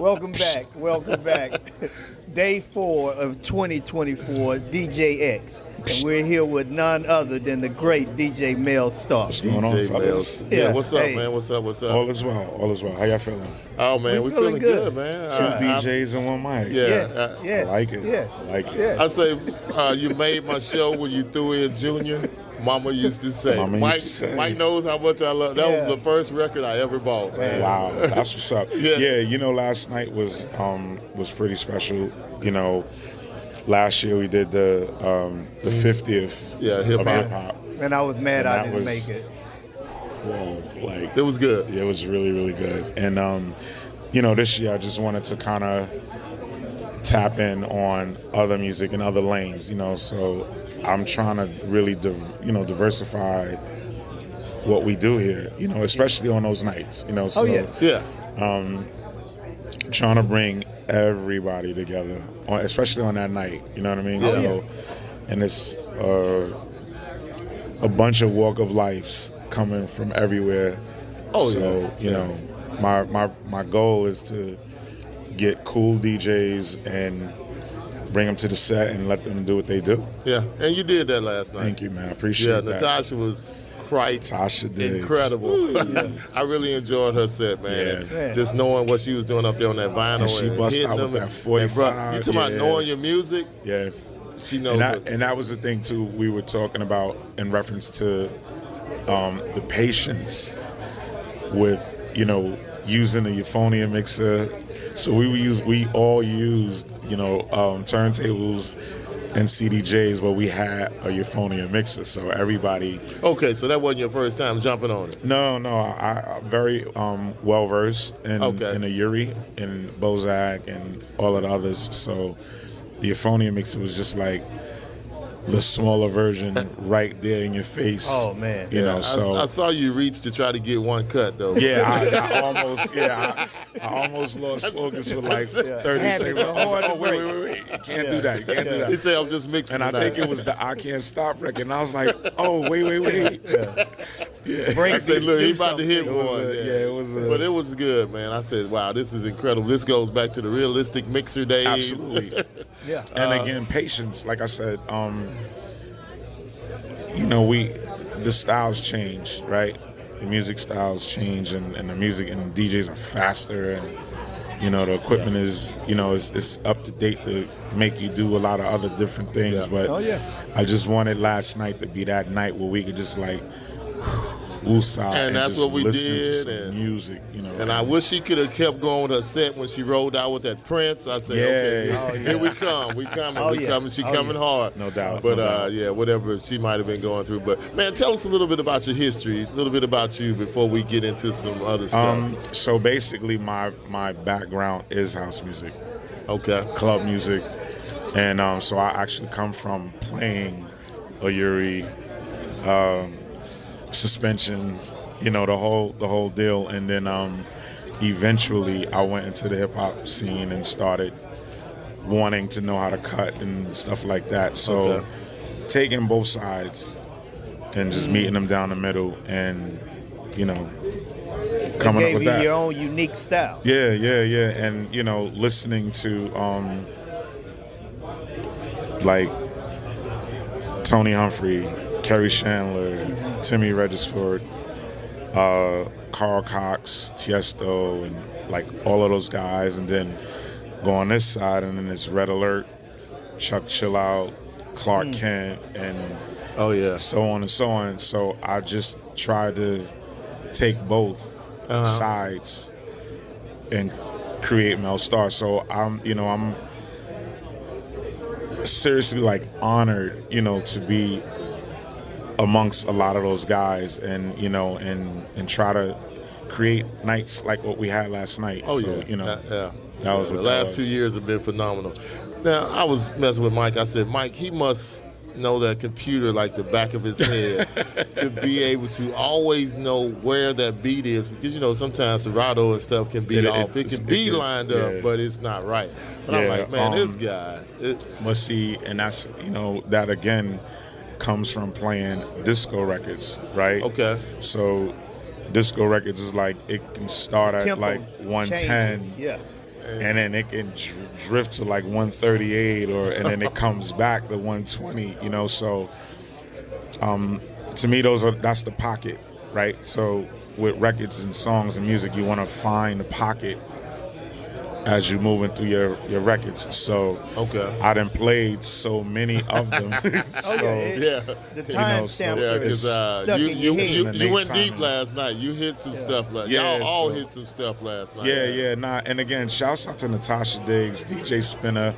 Welcome back. Welcome back. Day 4 of 2024 DJX. And we're here with none other than the great DJ Mell Starr. What's going on, fellas? Yeah, what's up, man? What's up? All is well. All is well. How y'all feeling? Oh, man, we feeling good, man. 2 DJs and 1 mic. Yeah. I like it. Yes. I like it. Yes. I say, you made my show when you threw in Junior. Mama used to say. Mike knows how much I love. That was the first record I ever bought, man. Wow, that's what's up. Yeah, you know, last night was pretty special. You know, last year we did the 50th hip hop. And I was mad I didn't make it. Whoa, like it was good. It was really, really good. And you know, this year I just wanted to kind of tap in on other music and other lanes. You know, so I'm trying to really, diversify what we do here. You know, especially on those nights. You know, so trying to bring everybody together, especially on that night. You know what I mean? And it's a bunch of walk of lives coming from everywhere. You know, my goal is to get cool DJs and bring them to the set and let them do what they do. Yeah, and you did that last night. Thank you, man. I appreciate that. Natasha was incredible. I really enjoyed her set, man. Yeah. Just knowing what she was doing up there on that vinyl and she bust out with that 45. You talking about knowing your music? Yeah. She knows and that was the thing, too, we were talking about in reference to the patience with, you know, using a euphonium mixer. So we all used, you know, turntables and CDJs, but we had a euphonium mixer, so everybody. Okay, so that wasn't your first time jumping on it. No, I'm very well versed in the Uri and Bozak and all of the others. So the euphonium mixer was just like the smaller version right there in your face. Oh man! You know, so I saw you reach to try to get one cut though. Yeah, I almost lost focus for like 30 seconds. I was like, oh wait, you can't do that. You can't do that. He said I'm just mixing. And I think it was the I Can't Stop record, and I was like, oh wait. I said, look, he about to hit one. It was. But it was good, man. I said, wow, this is incredible. This goes back to the realistic mixer days. Absolutely. Yeah. And again, patience. Like I said, you know, the styles change, right? The music styles change, and the music and the DJs are faster, and you know the equipment is, you know, it's up to date to make you do a lot of other different things. But I just wanted last night to be that night where we could just like woosah and that's what we listen did. To some music, you know. And I wish she could have kept going with her set when she rolled out with that Prince. I said, okay, here we come. We coming. She coming hard. No doubt. But whatever she might have been going through. But man, tell us a little bit about your history, a little bit about you before we get into some other stuff. So basically, my background is house music. Okay. Club music, and so I actually come from playing a Uri. Suspensions, you know, the whole deal, and then eventually I went into the hip hop scene and started wanting to know how to cut and stuff like that. So taking both sides and just meeting them down the middle, and you know, coming up with that. Gave you your own unique style. Yeah, and you know, listening to like Tony Humphrey, Kerry Chandler, Timmy Regisford, Carl Cox, Tiesto, and like all of those guys, and then go on this side, and then it's Red Alert, Chuck Chillout, Clark Kent, and so on and so on. So I just tried to take both sides and create Mell Starr. So I'm seriously like honored, you know, to be amongst a lot of those guys, and you know, and try to create nights like what we had last night. You know, that was the last 2 years have been phenomenal. Now I was messing with Mike. I said, Mike, he must know that computer like the back of his head to be able to always know where that beat is, because you know sometimes Serato and stuff can be off. It can be lined up, but it's not right. But I'm like, man, this guy must see, and that's, you know, that again comes from playing disco records, right? Okay. So disco records is like, it can start at like 110. Yeah. and then it can drift to like 138, and then it comes back to 120. You know, so to me, that's the pocket, right? So with records and songs and music, you want to find the pocket as you're moving through your records. So I done played so many of them. So, the time stamp. Yeah, because you went deep last night. You hit some stuff last night. Y'all all hit some stuff last night. And again, shouts out to Natasha Diggs, DJ Spinner,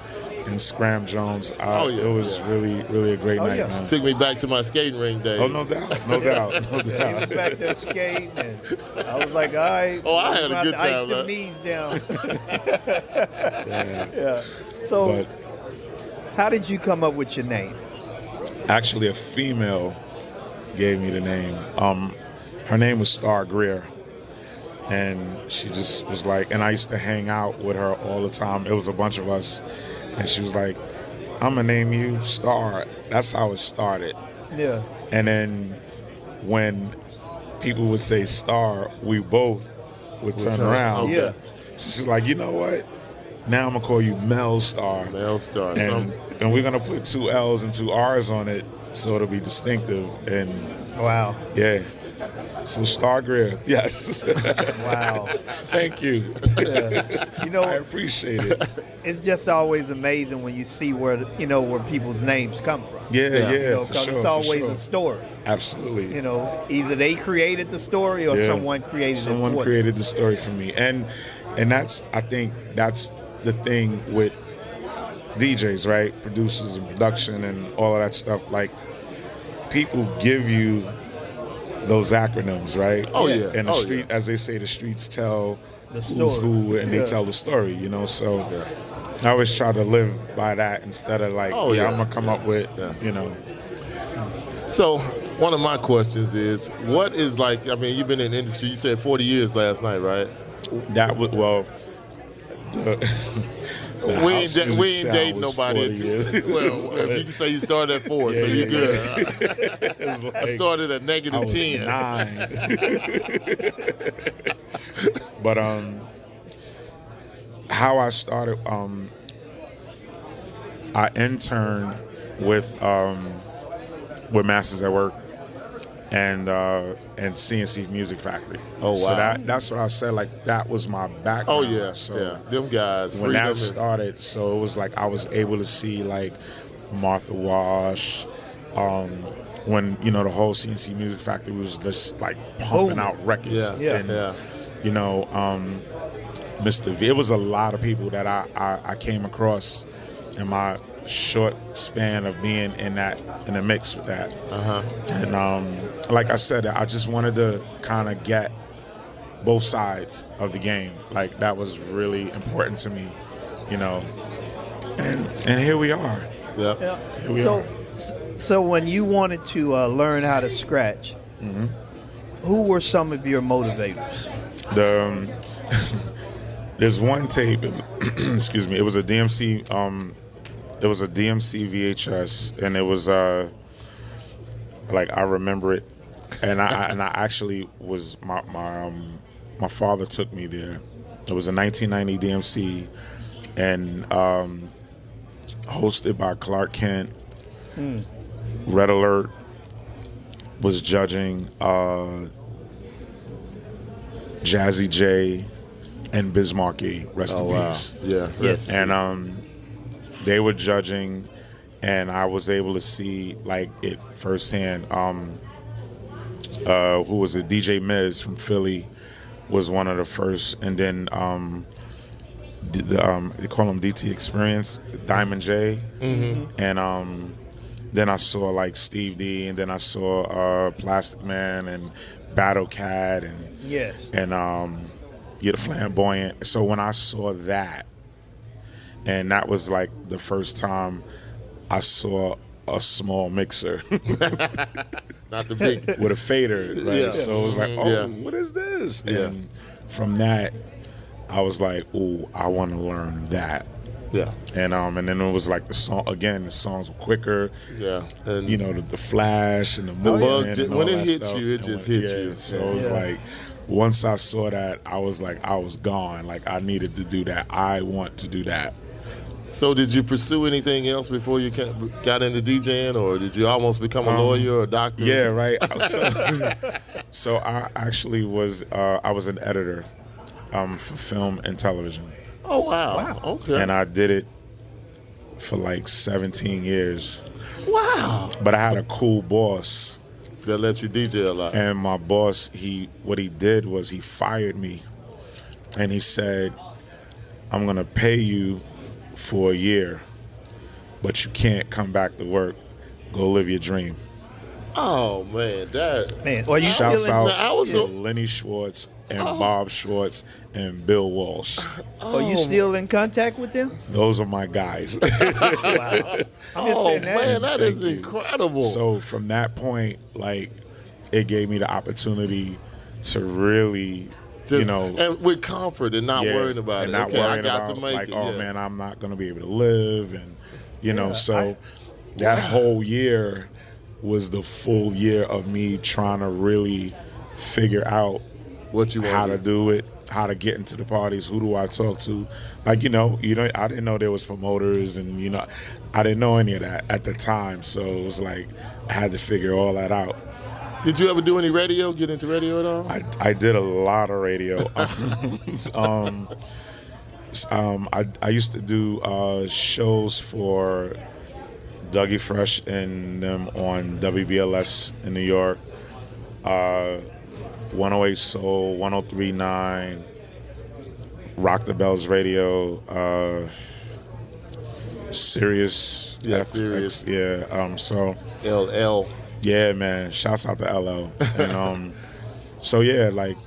and Scram Jones. It was really, really a great night, man. Took me back to my skating ring days. Oh, no doubt, no doubt, no doubt. He was back there skating, and I was like, all right. Oh, I had a good time. Ice them knees down. So, how did you come up with your name? Actually, a female gave me the name. Her name was Star Greer. And she just was like, and I used to hang out with her all the time. It was a bunch of us. And she was like, I'm going to name you Star. That's how it started. Yeah. And then when people would say Star, we both would turn around. Yeah. So she's like, you know what? Now I'm going to call you Mell Starr. Mell Starr. And we're going to put 2 L's and 2 R's on it so it'll be distinctive. And wow. Yeah. So Star Greer, yes. Wow. Thank you. You know, I appreciate it. It's just always amazing when you see where people's names come from. Yeah, because it's always a story. Absolutely. You know, either they created the story or someone created it. Someone created the story for me, and I think that's the thing with DJs, right? Producers and production and all of that stuff. Like, people give you those acronyms, right? Oh yeah. And the street, as they say, the streets tell who's who, and they tell the story. You know, so I always try to live by that instead of like, I'm gonna come up with, you know. So one of my questions is, what is like? I mean, you've been in the industry. You said 40 years last night, right? That was we ain't dating nobody. Well, if you can say you started at 4, so you're good. Like, I started at -10. 9. But how I started, I interned with Masters at Work and CNC Music Factory. Oh wow! So that's what I said. Like, that was my background. Oh yeah, so them guys. When that started, so it was like I was able to see like Martha Wash. When the whole CNC Music Factory was just like pumping out records. You know, Mr. V. It was a lot of people that I came across in my short span of being in the mix with that. And like I said, I just wanted to kind of get both sides of the game. Like, that was really important to me, you know. And here we are. Yeah. Here we are. So when you wanted to learn how to scratch, who were some of your motivators? There's one tape. Excuse me. It was a DMC. It was a DMC VHS, and it was like, I remember it, and I actually was my father took me there. It was a 1990 DMC, and hosted by Clark Kent. Red Alert was judging, Jazzy J and Bismarcky, rest in peace. Yeah. Yes. And they were judging, and I was able to see like it firsthand. Who was it? DJ Miz from Philly was one of the first, and then they call him DT Experience, Diamond J, and then I saw like Steve D, and then I saw Plastic Man and Battle Cat, and the Flamboyant. So when I saw that, and that was like the first time I saw a small mixer. Not the big. With a fader, right? Yeah. So it was like, what is this? Yeah. And from that, I was like, ooh, I want to learn that. Yeah. And then it was like the songs were quicker. Yeah. And the flash and the bug, movement. when it hits you, it just hits you. So it was like, once I saw that, I was like, I was gone. Like, I needed to do that. I want to do that. So did you pursue anything else before you got into DJing, or did you almost become a lawyer or a doctor? Yeah, right. So I actually was I was an editor for film and television. Oh, wow. Okay. And I did it for like 17 years. Wow. But I had a cool boss that let you DJ a lot. And my boss, what he did was he fired me, and he said, I'm gonna pay you for a year, but you can't come back to work. Go live your dream. Oh man, are you shouts out to a... Lenny Schwartz and Bob Schwartz and Bill Walsh. Are you still in contact with them? Those are my guys. Wow. Oh man, that is incredible. So from that point, like, it gave me the opportunity to really, and with comfort and not worrying about and it. Not okay, worrying I got about, to make like, it. Oh man, I'm not gonna be able to live, and that whole year was the full year of me trying to really figure out what you want how to do it, how to get into the parties, who do I talk to. Like, I didn't know there was promoters, and I didn't know any of that at the time. So it was like I had to figure all that out. Did you ever do any radio? Get into radio at all? I did a lot of radio. I used to do shows for Dougie Fresh and them on WBLS in New York, 108 Soul, 103.9, Rock the Bells Radio, Sirius. Yeah, Sirius. So LL. Yeah, man. Shouts out to LL. And so yeah, like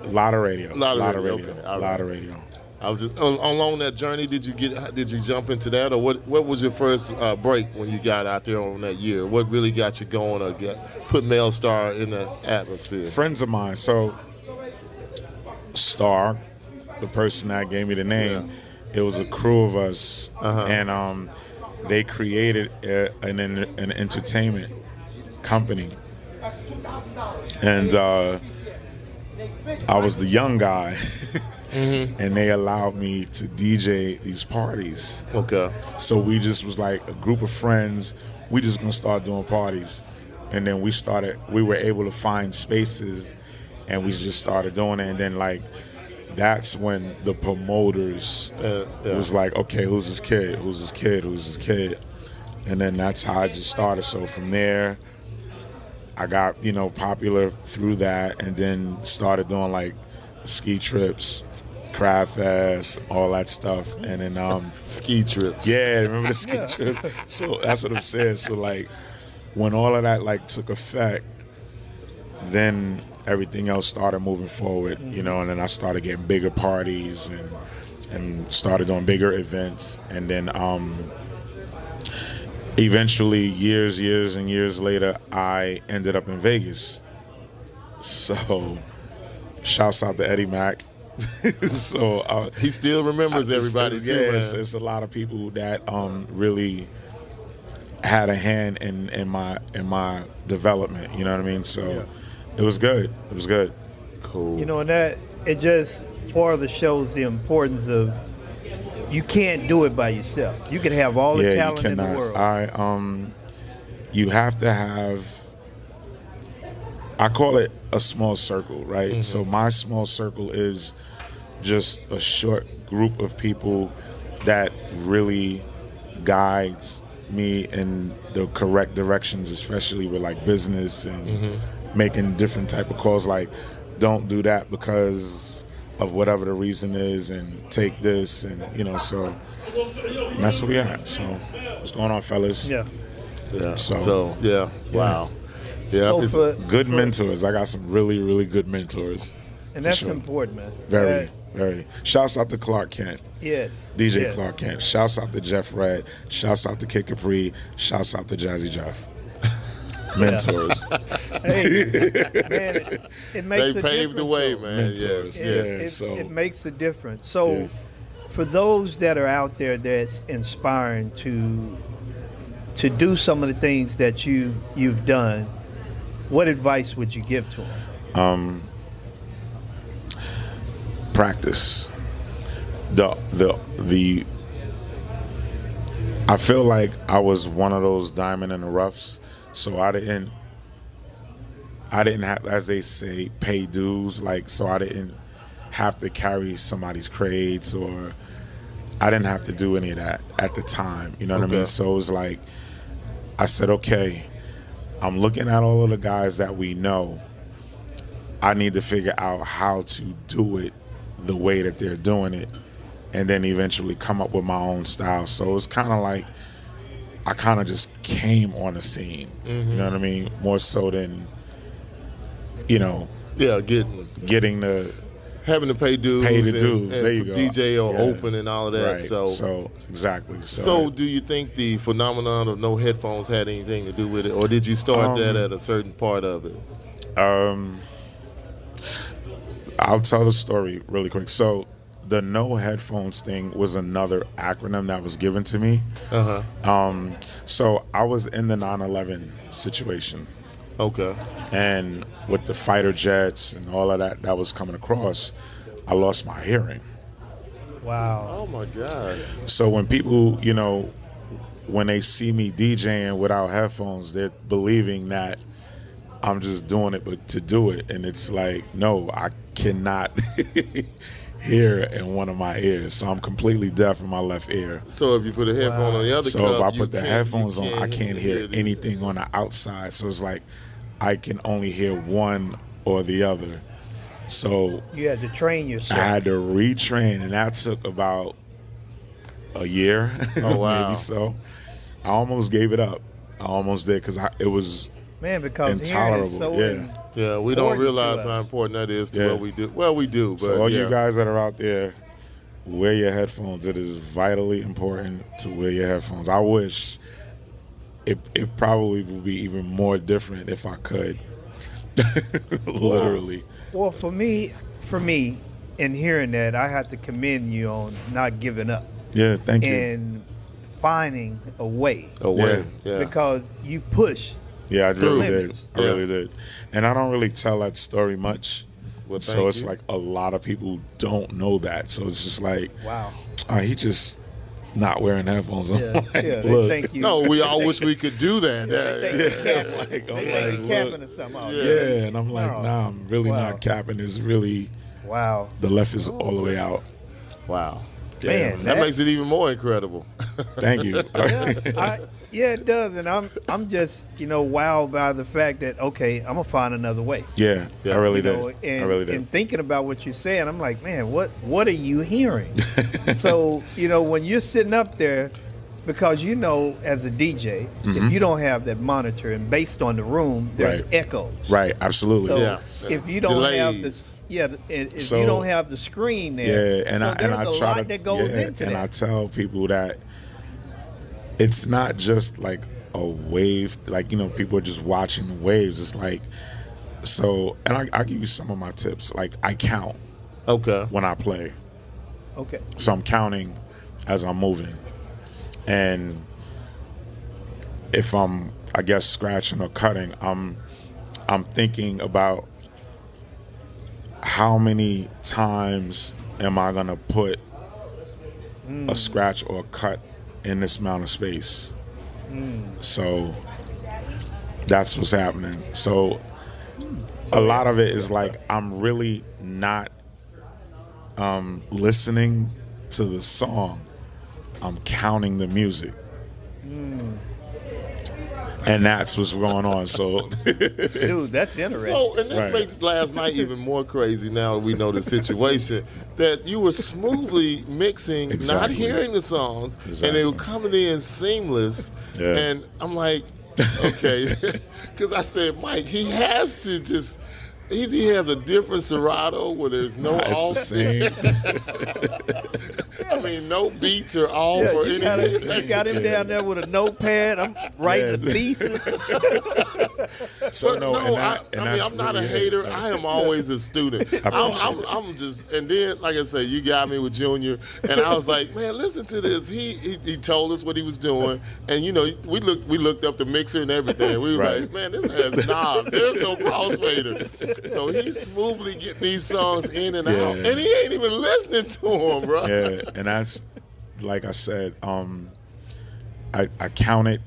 a lot of radio. A lot of radio. Okay. A lot of radio. I was just along that journey. Did you jump into that, or what was your first break when you got out there on that year? What really got you going, or put Mell Starr in the atmosphere? Friends of mine. So Starr, the person that gave me the name, it was a crew of us, and they created an entertainment company, and I was the young guy. And they allowed me to DJ these parties. Okay. So we just was like a group of friends. We just gonna start doing parties, and then we were able to find spaces, and we just started doing it. And then like that's when the promoters was like, okay, who's this kid? Who's this kid? Who's this kid? And then that's how I just started. So from there, I got popular through that, and then started doing like ski trips, Crab Fest, all that stuff. And then ski trips. Yeah, remember the ski trips? So that's what I'm saying. So like when all of that like took effect, then everything else started moving forward, and then I started getting bigger parties and started doing bigger events. And then eventually, years and years later, I ended up in Vegas. So shouts out to Eddie Mack. So he still remembers everybody too. Yeah, man. It's a lot of people that really had a hand in my development. You know what I mean? So it was good. It was good. Cool. And that it just further shows the importance of you can't do it by yourself. You can have all the talent in the world. You have to have. I call it a small circle, right? Mm-hmm. So my small circle is just a short group of people that really guides me in the correct directions, especially with like business and making different type of calls. Like, don't do that because of whatever the reason is, and take this, and so that's what we at. So what's going on, fellas? Yeah. So wow. Yeah, so good mentors. I got some really, really good mentors. And that's important, man. Very, very. Shouts out to Clark Kent. Yes. DJ Clark Kent. Shouts out to Jeff Red. Shouts out to Kid Capri. Shouts out to Jazzy Jeff. Mentors. Hey, man, it makes they paved the way, man. Mentors. Yes. It makes a difference. So for those that are out there that's inspiring to do some of the things that you've done, what advice would you give to them? practice. I feel like I was one of those diamond in the roughs, so I didn't have, as they say, pay dues. Like, so I didn't have to carry somebody's grades, or I didn't have to do any of that at the time. You know what I mean? So it was like, I said, okay, I'm looking at all of the guys that we know. I need to figure out how to do it the way that they're doing it, and then eventually come up with my own style. So it's kind of like I kind of just came on the scene. You know what I mean? More so than, you know, getting the having to pay dues. Pay the dues. And there you go. DJ or open and all of that. Right. So exactly. So do you think the phenomenon of no headphones had anything to do with it, or did you start that at a certain part of it? I'll tell the story really quick. So the no headphones thing was another acronym that was given to me. So I was in the 9/11 situation. Okay. And with the fighter jets and all of that was coming across, I lost my hearing. Wow. Oh my God. So when people, you know, when they see me DJing without headphones, they're believing that I'm just doing it but to do it. And it's like, no, I cannot hear in one of my ears. So I'm completely deaf in my left ear. So if you put a headphone on the other So cup, if I put the headphones on, I can't hear anything on the outside. So it's like I can only hear one or the other. So you had to train yourself. I had to retrain, and that took about a year. Oh, wow. Maybe so. I almost gave it up. I almost did, because it was because intolerable. Yeah, we don't realize how important that is to what we do. Well, we do, but so all you guys that are out there, wear your headphones. It is vitally important to wear your headphones. I wish it probably would be even more different if I could. Literally. Well, for me, in hearing that, I have to commend you on not giving up. Yeah, thank you. And finding a way. Yeah. Because you push. Yeah, I really did. I really did. And I don't really tell that story much. Well, so it's like a lot of people don't know that. So it's just like, wow, he just not wearing headphones. Look, thank you. No, we all wish we could do that. I'm capping or something. Yeah, and I'm like, nah, I'm really not capping. It's really, the left is all the way out. Wow. Yeah. Man, that makes it even more incredible. Thank you. Yeah, it does, and I'm just wowed by the fact that I'm gonna find another way. Yeah, I really did. And, I really did. And thinking about what you're saying, I'm like, man, what are you hearing? So when you're sitting up there, because as a DJ, if you don't have that monitor and based on the room, there's echoes. Right, absolutely. So if you don't have this, if you don't have the screen there, and I try to that goes into and that. I tell people that it's not just like a wave, like people are just watching the waves. It's like, so, and I'll give you some of my tips. Like, I count when I play. Okay. So I'm counting as I'm moving. And if I'm, I guess, scratching or cutting, I'm thinking about how many times am I gonna put a scratch or a cut in this amount of space. So that's what's happening. So a lot of it is like I'm really not listening to the song. I'm counting the music. And that's what's going on. So, dude, that's interesting. So, and that makes last night even more crazy. Now that we know the situation, that you were smoothly mixing, not hearing the songs, and they were coming in seamless. Yeah. And I'm like, okay, because I said, Mike, he has to just. He has a different Serato where there's no off. It's the same. I mean, no beats or off or anything. You got him down there with a notepad. I'm writing a thesis. So no, I'm not a hater. I am always a student. I'm just, and then like I said, you got me with Junior, and I was like, man, listen to this. He told us what he was doing, and you know, we looked up the mixer and everything. We were like, man, this has knobs. There's no crossfader. So he's smoothly getting these songs in and out, and he ain't even listening to them, bro. Yeah, and that's like I said. I count it,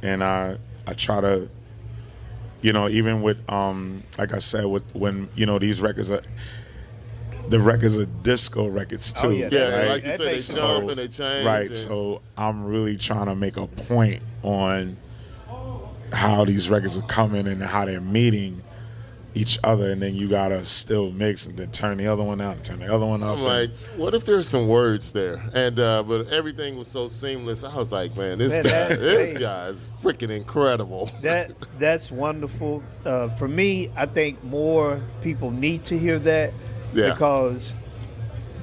and I try to, you know, even with like I said, when you know these records are. The records are disco records too. Oh, yeah, right? Like you said, they jump and they change. Right, so I'm really trying to make a point on how these records are coming and how they're meeting each other, and then you gotta still mix and then turn the other one out and turn the other one up. I'm like, what if there's some words there? And but everything was so seamless. I was like, man, this guy is freaking incredible. That's wonderful. For me, I think more people need to hear that. Yeah. Because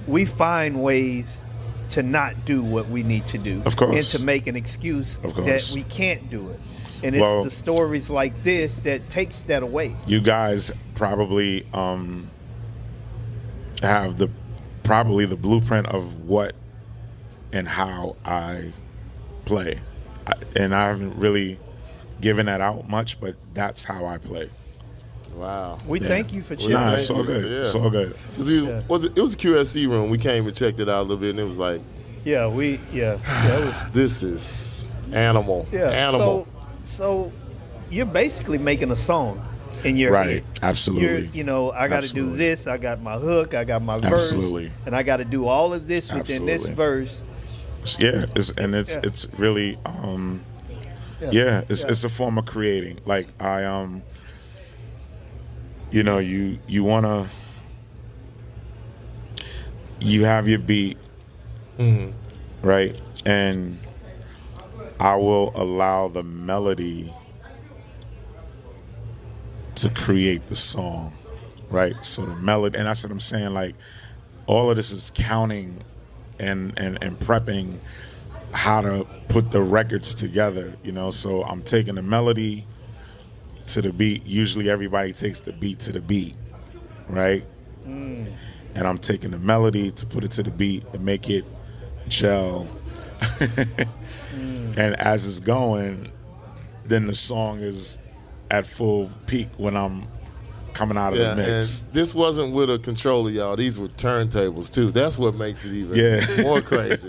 we find ways to not do what we need to do. Of course. And to make an excuse that we can't do it. And it's the stories like this that takes that away. You guys probably have the blueprint of what and how I play. And I haven't really given that out much, but that's how I play. Wow. We thank you for sharing. Nah, it's all good. Yeah. It's all good. It was a QSC room. We came and checked it out a little bit, and it was like, this is animal. Yeah. Animal. So you're basically making a song in your head. Absolutely. You know, I got to do this. I got my hook. I got my verse. And I got to do all of this within this verse. Yeah. It's really it's a form of creating. Like you know, you have your beat, right? And I will allow the melody to create the song, right? So the melody, and that's what I'm saying, like, all of this is counting and prepping how to put the records together, you know? So I'm taking the melody to the beat. Usually everybody takes the beat to the beat, right? And I'm taking the melody to put it to the beat and make it gel. And as it's going, then the song is at full peak when I'm coming out of the mix. And this wasn't with a controller, y'all. These were turntables too. That's what makes it even more crazy.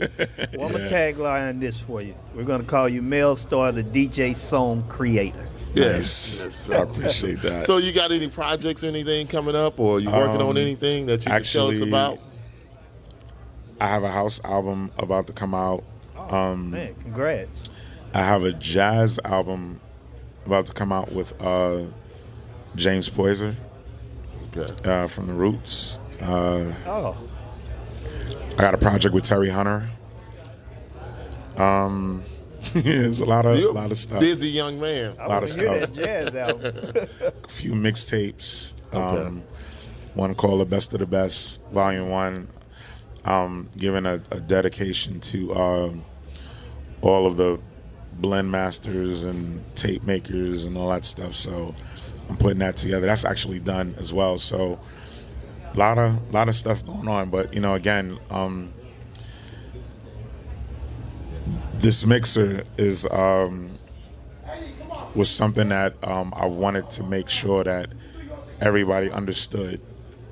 Well, I'm gonna tagline this for you. We're gonna call you Mell Starr, the DJ song creator. Yes, I appreciate that. So you got any projects or anything coming up, or are you working on anything that you can tell us about? I have a house album about to come out. Man, congrats. I have a jazz album about to come out with James Poyser from The Roots. I got a project with Terry Hunter. It's a lot of stuff. Busy young man. A lot of stuff. That jazz album. A few mixtapes. One called The Best of the Best, Volume 1. Giving a dedication to all of the blend masters and tape makers and all that stuff. So I'm putting that together. That's actually done as well. So a lot of stuff going on. But you know, again, this mixer is was something that I wanted to make sure that everybody understood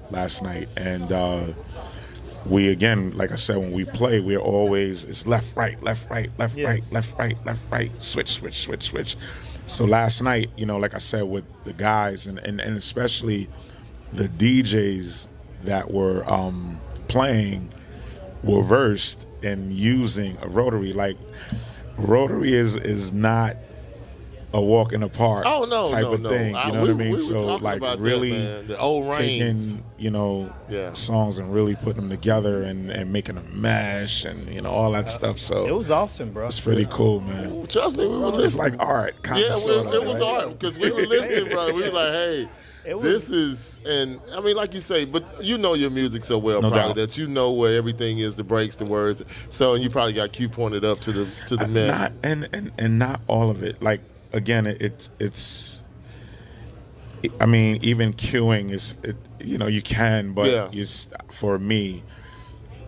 last night. And we, again, like I said, when we play, we're always, it's left, right, left, right, left, right, left, right, left, right, switch, switch, switch, switch. So last night, you know, like I said, with the guys and especially the DJs that were playing were versed in using a rotary. Like, rotary is not a walk in the park type of thing. You know what I mean? So like really the old taking, you know, songs and really putting them together and making them mesh and, you know, all that stuff. So it was awesome, bro. It's pretty cool, man. Trust me, we were listening. It's like art, kind of. Yeah, it was art because we were listening, bro. We were like, hey. This is, and I mean, like you say, but you know your music so well, probably that you know where everything is, the breaks, the words. So, and you probably got Q pointed up to the mix. And not all of it. Like again, it's. I mean, even queuing is, you can, but for me,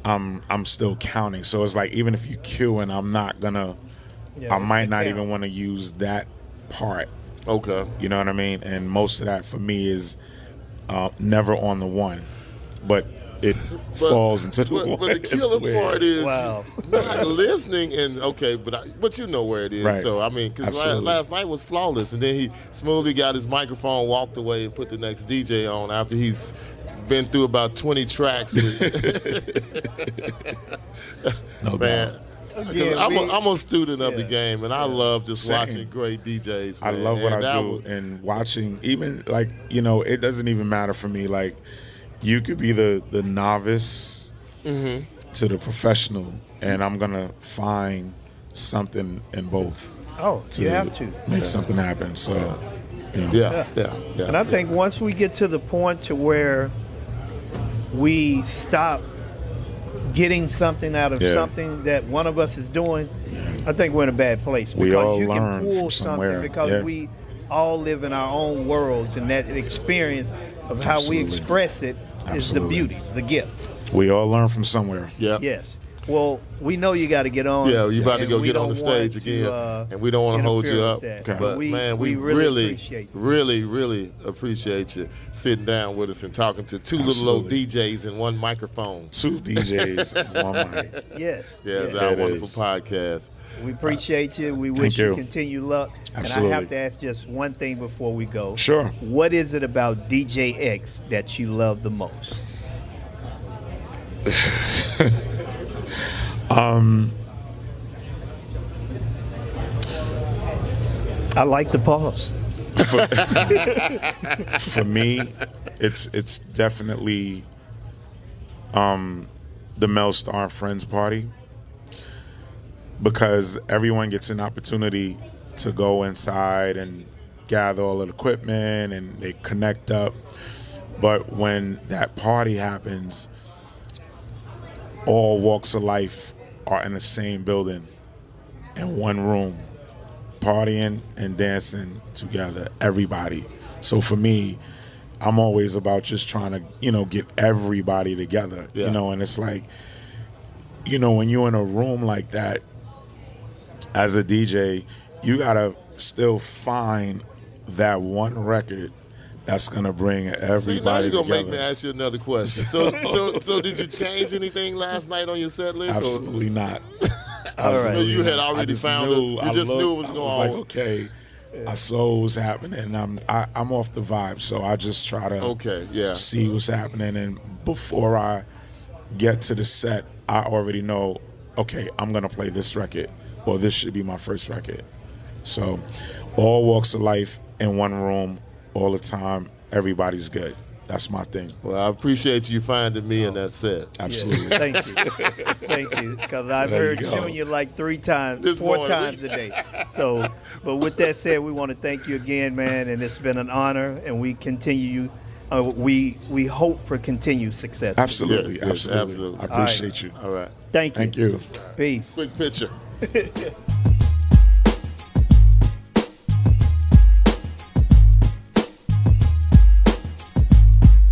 I'm still counting. So it's like, even if you queue and I'm not gonna, I might not even want to use that part. Okay. You know what I mean? And most of that for me is never on the one, but it falls into the one. But the killer part is Wow. not listening, and but you know where it is. Right. So I mean, because last night was flawless, and then he smoothly got his microphone, walked away, and put the next DJ on after he's been through about 20 tracks. No Man. doubt. I'm a student of the game, and I love just watching great DJs. Man. I love what I do, and watching, even like, it doesn't even matter for me. Like, you could be the novice to the professional, and I'm gonna find something in both. Oh, you have to make something happen. So, yeah. And I think once we get to the point to where we stop getting something out of something that one of us is doing, I think we're in a bad place, because we all you can learn pull from somewhere. something, because we all live in our own worlds, and that experience of how we express it is the beauty, the gift. We all learn from somewhere. Yeah. Yes. Well, we know you got to get on. Yeah, you about to go get on the stage again, and we don't want to hold you up. Okay. But man, we really appreciate you sitting down with us and talking to two little old DJs and one microphone. Two DJs and one mic. Yes. Yeah, it's our wonderful podcast. We appreciate you. We wish you continued luck. Absolutely. And I have to ask just one thing before we go. Sure. What is it about DJX that you love the most? I like the pause. For me, it's definitely the Mell Starr and Friends party, because everyone gets an opportunity to go inside and gather all of the equipment and they connect up. But when that party happens, all walks of life are in the same building, in one room, partying and dancing together, everybody. So for me, I'm always about just trying to, get everybody together, and it's like, when you're in a room like that, as a DJ, you gotta still find that one record that's gonna bring everybody now you're gonna together. make me ask you another question. So did you change anything last night on your set list? Absolutely not. All right. So you had already found it. You just knew it was going on. I was like, okay, I saw what was happening. I'm off the vibe, so I just try to see what's happening. And before I get to the set, I already know, okay, I'm gonna play this record, or this should be my first record. So all walks of life in one room, all the time, everybody's good. That's my thing. Well, I appreciate you finding me in that set. Absolutely. Yeah, thank you, because I've heard Junior like 4 times a day. So, but with that said, we want to thank you again, man, and it's been an honor, and we continue. We hope for continued success. Absolutely, yes, absolutely. I appreciate you. All right. Thank you. Thank you. Peace. Quick picture.